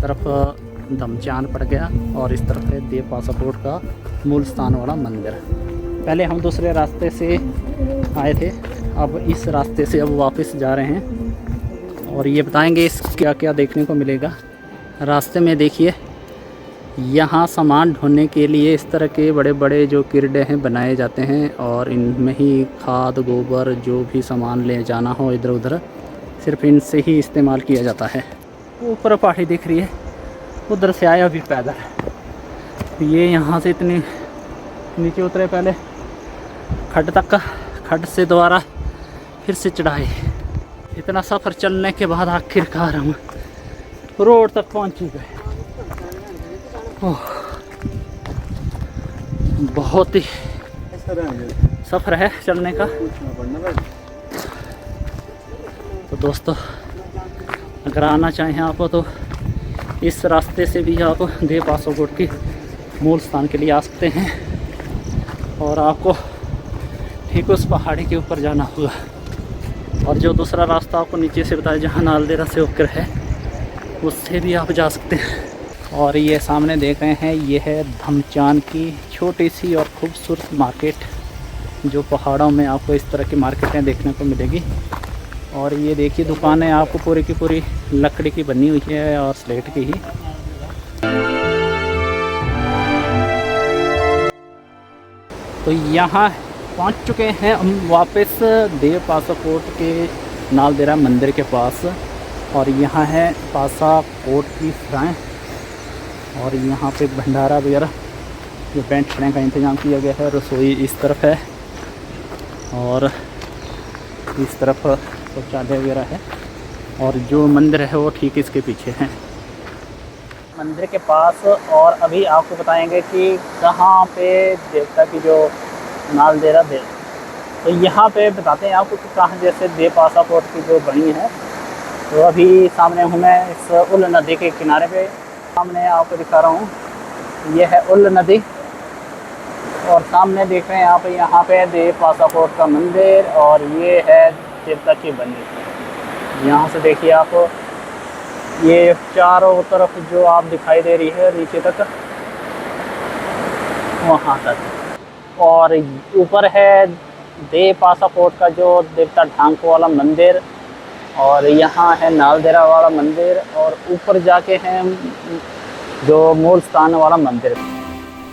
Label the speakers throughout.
Speaker 1: तरफ धमचान पड़ गया और इस तरफ है देव पासापोर्ट का मूल स्थान वाला मंदिर। पहले हम दूसरे रास्ते से आए थे, अब इस रास्ते से अब वापस जा रहे हैं और ये बताएंगे इस क्या क्या देखने को मिलेगा रास्ते में। देखिए यहाँ सामान ढोने के लिए इस तरह के बड़े बड़े जो किरडे हैं बनाए जाते हैं और इनमें ही खाद गोबर जो भी सामान ले जाना हो इधर उधर सिर्फ इनसे ही इस्तेमाल किया जाता है। ऊपर पहाड़ी दिख रही है, उधर से आया अभी पैदल। ये यहाँ से इतनी नीचे उतरे पहले खड्ड तक का, खड्ड से दोबारा फिर से चढ़ाए। इतना सफ़र चलने के बाद आखिरकार हम रोड तक पहुँच ही गए। बहुत ही सफ़र है चलने का। तो दोस्तों अगर आना चाहें आप तो इस रास्ते से भी आप देव पासापोर्ट की मूल स्थान के लिए आ सकते हैं और आपको ठीक उस पहाड़ी के ऊपर जाना होगा। और जो दूसरा रास्ता आपको नीचे से बताया जहाँ नालदेहरा से होकर है उससे भी आप जा सकते हैं। और ये सामने देख रहे हैं ये है धमचान की छोटी सी और खूबसूरत मार्केट, जो पहाड़ों में आपको इस तरह की मार्केटें देखने को मिलेगी। और ये देखिए दुकानें आपको पूरी की पूरी लकड़ी की बनी हुई है और स्लेट की ही। तो यहाँ पहुँच चुके हैं हम वापस देव पासापोर्ट के नालदेहरा मंदिर के पास। और यहाँ है पासापोर्ट की सराय और यहाँ पे भंडारा वगैरह जो बैठ खाने का इंतज़ाम किया गया है। रसोई इस तरफ है और इस तरफ शौचालय वगैरह है और जो मंदिर है वो ठीक इसके पीछे है मंदिर के पास। और अभी आपको बताएंगे कि कहाँ पे देवता की जो नालदेहरा देव, तो यहाँ पे बताते हैं आपको कि कहाँ जैसे देव पासापोर्ट की जो बनी है। तो अभी सामने हूँ मैं इस उल नदी के किनारे पे, सामने आपको दिखा रहा हूँ ये है उल नदी। और सामने देख रहे हैं आप यहाँ पे देव पासापोर्ट का मंदिर और ये है देवता की बनी। यहाँ से देखिए आप ये चारों तरफ जो आप दिखाई दे रही है नीचे तक वहाँ तक। और ऊपर है देव पासापोर्ट का जो देवता ढांको वाला मंदिर और यहाँ है नालदेहरा वाला मंदिर और ऊपर जाके हैं जो मूल स्थान वाला मंदिर।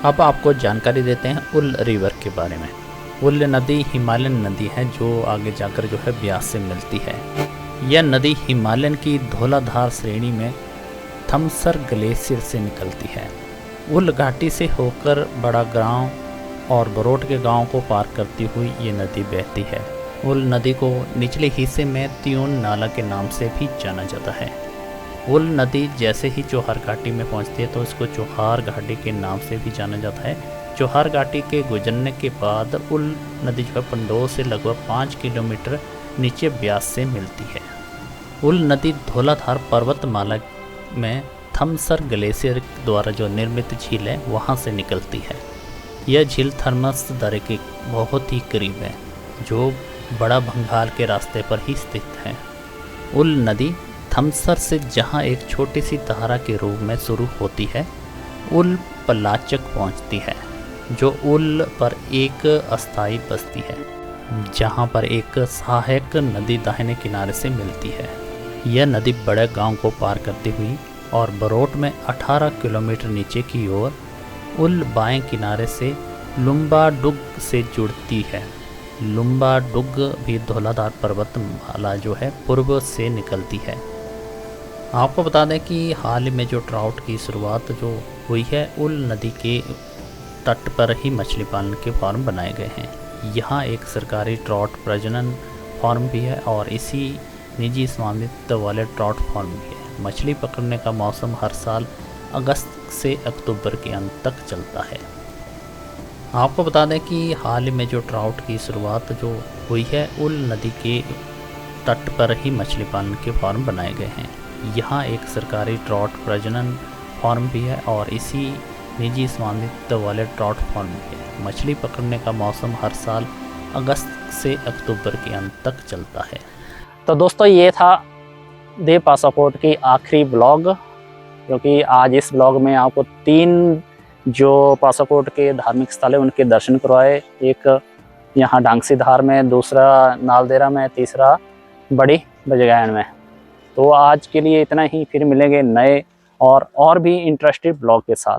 Speaker 2: अब आपको जानकारी देते हैं उल रिवर के बारे में। उल नदी हिमालयन नदी है जो आगे जाकर जो है ब्यास से मिलती है। यह नदी हिमालयन की धौलाधार श्रेणी में थमसर ग्लेशियर से निकलती है। उल घाटी से होकर बड़ा गांव और बरोट के गांव को पार करती हुई ये नदी बहती है। उल नदी को निचले हिस्से में त्यून नाला के नाम से भी जाना जाता है। उल नदी जैसे ही चोहार घाटी में पहुंचती है तो इसको चोहार घाटी के नाम से भी जाना जाता है। चोहार घाटी के गुजरने के बाद उल नदी जो है पंडोह से लगभग 5 किलोमीटर नीचे ब्यास से मिलती है। उल नदी धौलाधार पर्वतमाला में थमसर ग्लेशियर द्वारा जो निर्मित झील है वहाँ से निकलती है। यह झील थर्मस दर्रे के बहुत ही करीब है जो बड़ा भंगाल के रास्ते पर ही स्थित है। उल नदी थमसर से जहाँ एक छोटी सी धारा के रूप में शुरू होती है उल पलाचक पहुँचती है जो उल पर एक अस्थायी बस्ती है जहाँ पर एक सहायक नदी दाहिने किनारे से मिलती है। यह नदी बड़े गांव को पार करती हुई और बरोट में 18 किलोमीटर नीचे की ओर उल बाएं किनारे से लुम्बाडुग से जुड़ती है। लुम्बाडुग भी धौलाधार पर्वतमाला जो है पूर्व से निकलती है। आपको बता दें कि हाल में जो ट्राउट की शुरुआत जो हुई है उल नदी के तट पर ही मछली पालन के फार्म बनाए गए हैं। यहाँ एक सरकारी ट्राउट प्रजनन फार्म भी है और इसी निजी स्वामित्व वाले ट्राउट फार्म भी है। मछली पकड़ने का मौसम हर साल अगस्त से अक्टूबर के अंत तक चलता है। आपको बता दें कि हाल में जो ट्राउट की शुरुआत जो हुई है उल नदी के तट पर ही मछली पालन के फार्म बनाए गए हैं। यहाँ एक सरकारी ट्राउट प्रजनन फार्म भी है और इसी निजी स्वामित्व वाले ट्राउट फार्म भी है। मछली पकड़ने का मौसम हर साल अगस्त से अक्टूबर के अंत तक चलता है।
Speaker 1: तो दोस्तों ये था देव पासापोर्ट की आखिरी ब्लॉग क्योंकि आज इस ब्लॉग में आपको 3 जो पासाकोट के धार्मिक स्थल है उनके दर्शन करवाए। एक यहाँ डांगसी धार में, दूसरा नालदेहरा में, तीसरा बड़ी बजगायन में। तो आज के लिए इतना ही, फिर मिलेंगे नए और भी इंटरेस्टिंग ब्लॉग के साथ।